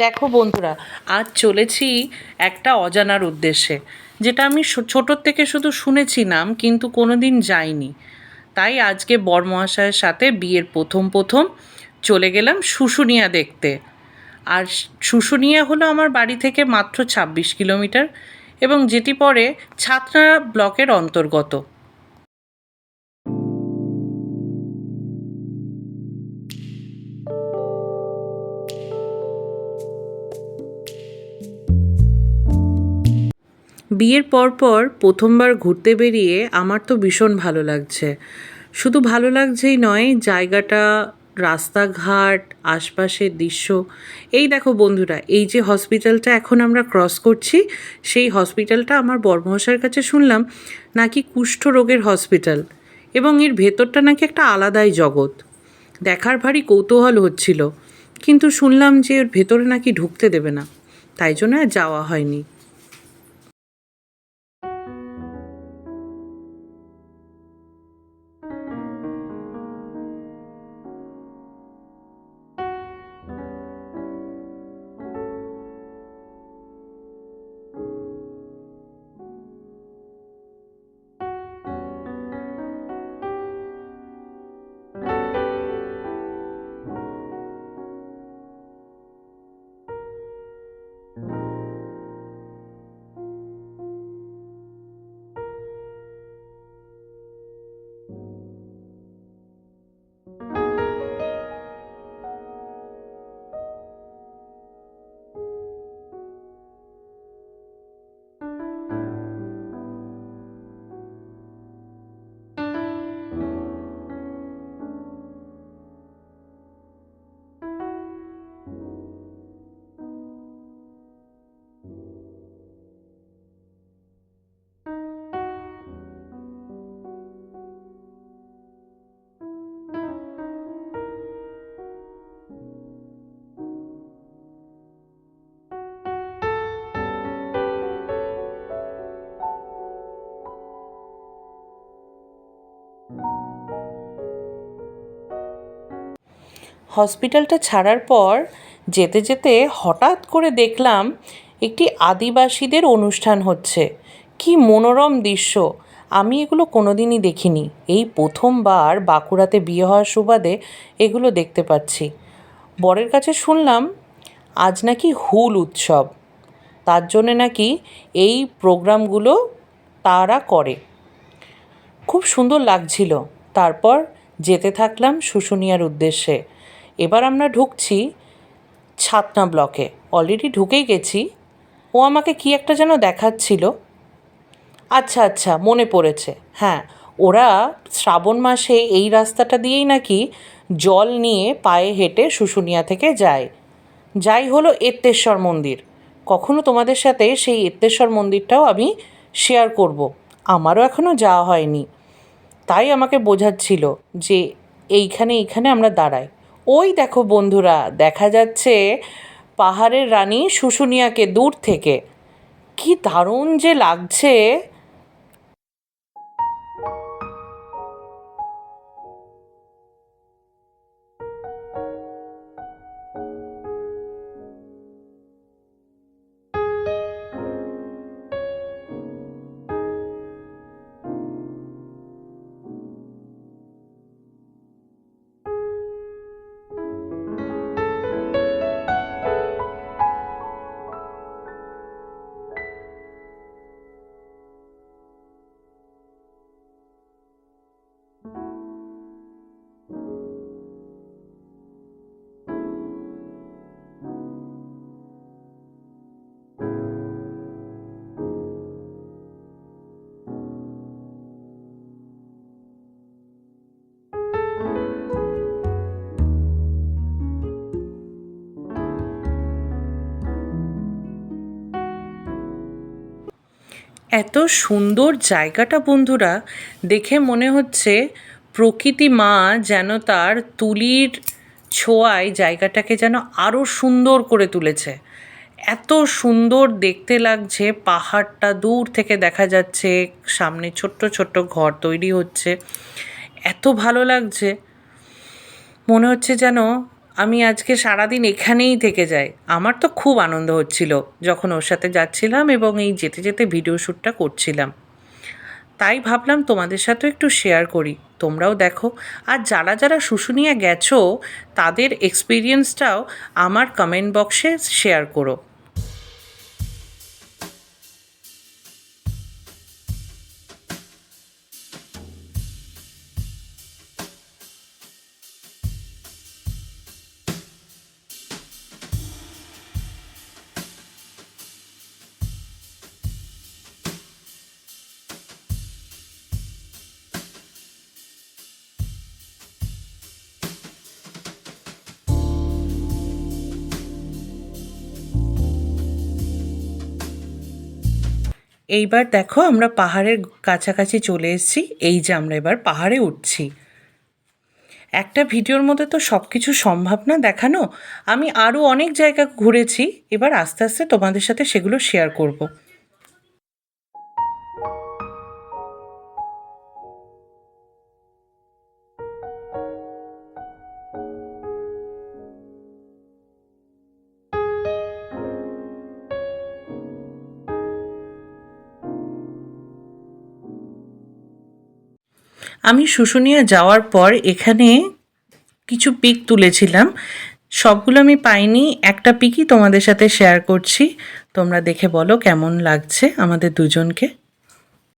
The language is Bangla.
দেখো বন্ধুরা, আজ চলেছি একটা অজানার উদ্দেশ্যে, যেটা আমি ছোটোর থেকে শুধু শুনেছি নাম, কিন্তু কোনো দিন যাইনি। তাই আজকে বরমহাশয়ের সাথে বিয়ের প্রথম প্রথম চলে গেলাম শুশুনিয়া দেখতে। আর শুশুনিয়া হলো আমার বাড়ি থেকে মাত্র 26 কিলোমিটার, এবং যেটি পরে ছাতনা ব্লকের অন্তর্গত। বিয়ের পরপর প্রথমবার ঘুরতে বেরিয়ে আমার তো ভীষণ ভালো লাগছে। শুধু ভালো লাগছেই নয়, জায়গাটা, রাস্তাঘাট, আশপাশের দৃশ্য। এই দেখো বন্ধুরা, এই যে হসপিটালটা এখন আমরা ক্রস করছি, সেই হসপিটালটা আমার বড়মশাইয়ের কাছে শুনলাম নাকি কুষ্ঠ রোগের হসপিটাল, এবং এর ভেতরটা নাকি একটা আলাদাই জগৎ। দেখার ভারী কৌতূহল হচ্ছিল, কিন্তু শুনলাম যে এর ভেতরে নাকি ঢুকতে দেবে না, তাই জন্য আর যাওয়া হয়নি। হসপিটালটা ছাড়ার পর যেতে যেতে হঠাৎ করে দেখলাম একটি আদিবাসীদের অনুষ্ঠান হচ্ছে। কি মনোরম দৃশ্য! আমি এগুলো কোনোদিনই দেখিনি, এই প্রথমবার বাঁকুড়াতে বিয়ে হওয়ার সুবাদে এগুলো দেখতে পাচ্ছি। বরের কাছে শুনলাম আজ নাকি হুল উৎসব, তার জন্যে নাকি এই প্রোগ্রামগুলো তারা করে। খুব সুন্দর লাগছিল। তারপর যেতে থাকলাম শুশুনিয়ার উদ্দেশ্যে। এবার আমরা ঢুকছি ছাতনা ব্লকে। অলরেডি ঢুকেই গেছি। ও আমাকে কি একটা যেন দেখাচ্ছিল। আচ্ছা আচ্ছা, মনে পড়েছে। হ্যাঁ, ওরা শ্রাবণ মাসে এই রাস্তাটা দিয়েই নাকি জল নিয়ে পায়ে হেঁটে শুশুনিয়া থেকে যায়। যাই হলো এত্তেশ্বর মন্দির। কখনো তোমাদের সাথে সেই এত্তেশ্বর মন্দিরটাও আমি শেয়ার করব। আমারও এখনও যাওয়া হয়নি। তাই আমাকে বোঝাচ্ছিল যে এইখানে আমরা দাঁড়াই। ওই দেখো বন্ধুরা, দেখা যাচ্ছে পাহাড়ের রানী শুশুনিয়াকে দূর থেকে। কি দারুণ যে লাগছে! এত সুন্দর জায়গাটা বন্ধুরা, দেখে মনে হচ্ছে প্রকৃতি মা যেন তার তুলির ছোঁয়ায় জায়গাটাকে যেন আরও সুন্দর করে তুলেছে। এত সুন্দর দেখতে লাগছে, পাহাড়টা দূর থেকে দেখা যাচ্ছে, সামনে ছোট্ট ছোট্ট ঘর তৈরি হচ্ছে। এত ভালো লাগছে, মনে হচ্ছে যেন আমি আজকে সারাদিন এখানেই থেকে যাই। আমার তো খুব আনন্দ হচ্ছিল যখন ওর সাথে যাচ্ছিলাম এবং এই যেতে যেতে ভিডিও শ্যুটটা করছিলাম। তাই ভাবলাম তোমাদের সাথেও একটু শেয়ার করি, তোমরাও দেখো। আর যারা যারা শুশুনিয়া গেছো তাদের এক্সপিরিয়েন্সটাও আমার কমেন্ট বক্সে শেয়ার করো। এইবার দেখো আমরা পাহাড়ের কাছাকাছি চলে এসেছি। এই যে আমরা এবার পাহাড়ে উঠছি। একটা ভিডিওর মধ্যে তো সব কিছু সম্ভব না দেখানো। আমি আরও অনেক জায়গা ঘুরেছি, এবার আস্তে আস্তে তোমাদের সাথে সেগুলো শেয়ার করব। আমি শুশুনিয়া যাওয়ার পর এখানে কিছু পিক তুলেছিলাম, সবগুলো আমি পাইনি, একটা পিকই তোমাদের সাথে শেয়ার করছি। তোমরা দেখে বলো কেমন লাগছে আমাদের দুজনকে।